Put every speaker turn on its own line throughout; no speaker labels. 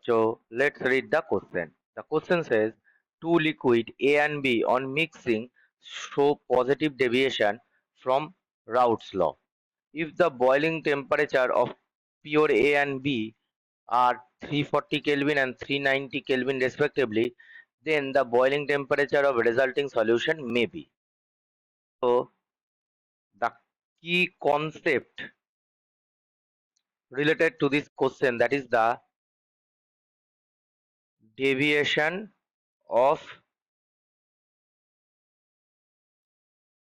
So let's read the question. The question says two liquid A and B on mixing show positive deviation from Raoult's law. If the boiling temperature of pure A and B are 340 Kelvin and 390 Kelvin respectively, then the boiling temperature of resulting solution may be. So the key concept related to this question, that is the deviation of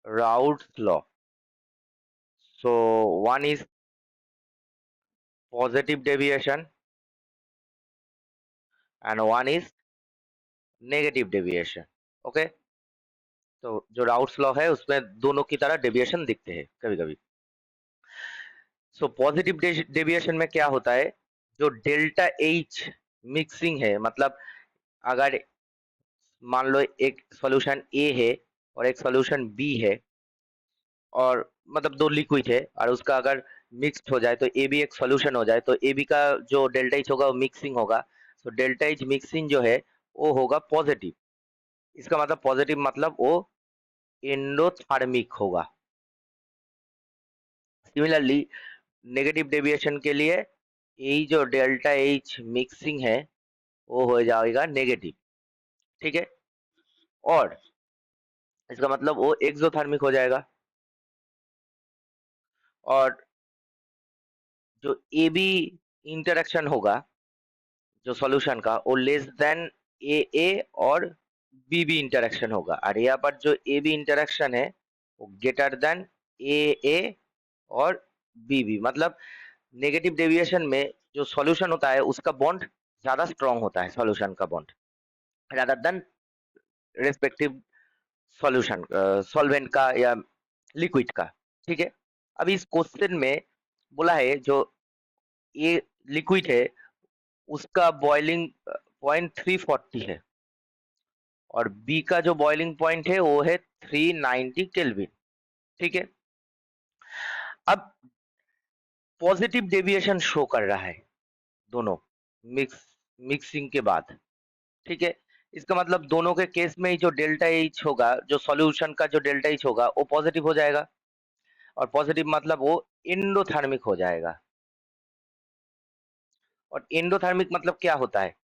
Raoult's law. So one is positive deviation and one is negative deviation. Okay, तो जो routes law है उसमें दोनों की तरह deviation दिखते हैं कभी कभी. सो पॉजिटिव डेविएशन में क्या होता है, जो डेल्टा एच मिक्सिंग है, मतलब अगर मान लो एक सॉल्यूशन ए है और एक सॉल्यूशन बी है, और मतलब दो लिक्विड है और उसका अगर मिक्स्ड हो जाए तो ए बी एक सॉल्यूशन हो जाए, तो ए बी का जो डेल्टा एच होगा वो मिक्सिंग होगा. तो डेल्टा एच मिक्सिंग जो है वो होगा पॉजिटिव. इसका मतलब पॉजिटिव मतलब वो एंडोथर्मिक होगा. सिमिलरली नेगेटिव डेविएशन के लिए यही जो डेल्टा एच मिक्सिंग है वो हो जाएगा नेगेटिव. ठीक है, और इसका मतलब वो एक्सोथर्मिक हो जाएगा. और जो ए बी इंटरेक्शन होगा जो सॉल्यूशन का, वो लेस देन ए ए और बी बी इंटरेक्शन होगा. और यहाँ पर जो ए बी इंटरेक्शन है वो ग्रेटर देन ए ए और बी बी. मतलब नेगेटिव डेविएशन में जो सॉल्यूशन होता है उसका बॉन्ड ज्यादा स्ट्रांग होता है, सॉल्यूशन का bond, rather than respective solution solvent का या लिक्विड का. ठीक है, अब इस क्वेश्चन में बोला है जो ये लिक्विड है उसका बॉइलिंग पॉइंट 340 है और बी का जो बॉइलिंग पॉइंट है वो है 390 केल्विन. ठीक है, अब पॉजिटिव डेविएशन शो कर रहा है दोनों मिक्सिंग के बाद. ठीक है, इसका मतलब दोनों के केस में ही जो डेल्टा एच होगा, जो सॉल्यूशन का जो डेल्टा एच होगा वो पॉजिटिव हो जाएगा. और पॉजिटिव मतलब वो एंडोथर्मिक हो जाएगा. और एंडोथर्मिक मतलब क्या होता है,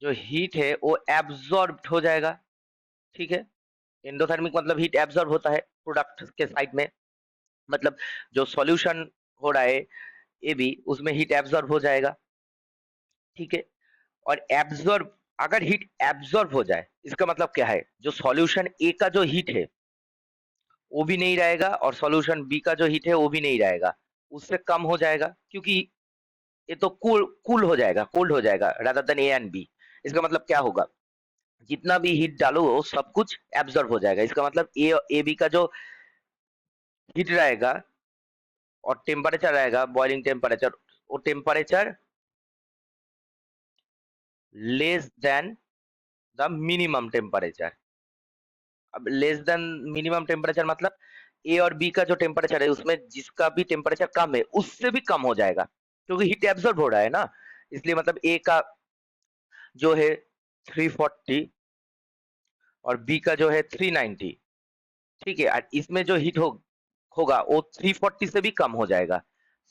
जो हीट है वो एब्जॉर्ब हो जाएगा. ठीक है, एंडोथर्मिक मतलब हीट एब्जॉर्ब होता है प्रोडक्ट के साइड में, मतलब जो सॉल्यूशन हो रहा है ए बी उसमें हीट एब्जॉर्ब हो जाएगा. ठीक है, और एब्जॉर्ब, अगर हीट एब्जॉर्ब हो जाए इसका मतलब क्या है, जो सॉल्यूशन ए का जो हीट है वो भी नहीं रहेगा और सॉल्यूशन बी का जो हीट है वो भी नहीं रहेगा, उससे कम हो जाएगा, क्योंकि ये तो कूल कूल हो जाएगा, कोल्ड हो जाएगा rather than A and B. इसका मतलब क्या होगा, जितना भी हीट डालो वो सब कुछ एब्जॉर्ब हो जाएगा. इसका मतलब ए बी का जो हीट रहेगा और टेम्परेचर रहेगा, बॉइलिंग टेम्परेचर, वो temperature less than the minimum temperature. अब लेस देन मिनिमम टेम्परेचर मतलब ए और बी का जो टेम्परेचर है उसमें जिसका भी टेम्परेचर कम है उससे भी कम हो जाएगा, क्योंकि हीट एब्जॉर्ब हो रहा है ना. इसलिए मतलब ए का जो है 340 और बी का जो है 390. ठीक है, और इसमें जो हीट होगा वो 340 से भी कम हो जाएगा.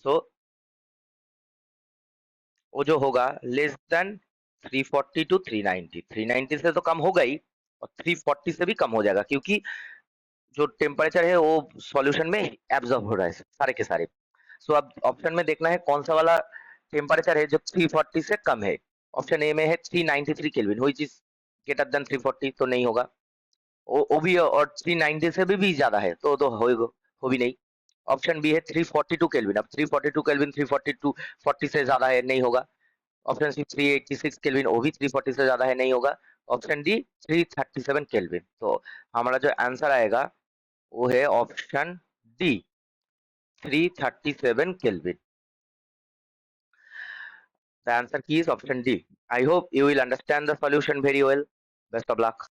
सो वो जो होगा लेस देन 340 टू 390. 390 से तो कम होगा ही और 340 से भी कम हो जाएगा, क्योंकि जो टेम्परेचर है वो सॉल्यूशन में एब्जॉर्ब हो रहा है सारे के सारे. सो अब ऑप्शन में देखना है कौन सा वाला टेम्परेचर है जो 340 से कम है. ऑप्शन ए में है 393 kelvin, which is greater than 340, तो नहीं होगा. वो भी, और 390 से भी ज्यादा है तो हो भी नहीं. ऑप्शन बी है 342 केल्विन. अब 342 केल्विन 342 40 से ज्यादा है, नहीं होगा. ऑप्शन सी 386 केल्विन, वो भी 340 से ज्यादा है, नहीं होगा. Option D 337 kelvin. तो हमारा जो आंसर आएगा वो है option D 337 Kelvin. The answer key is option D. I hope you will understand the solution very well. Best of luck.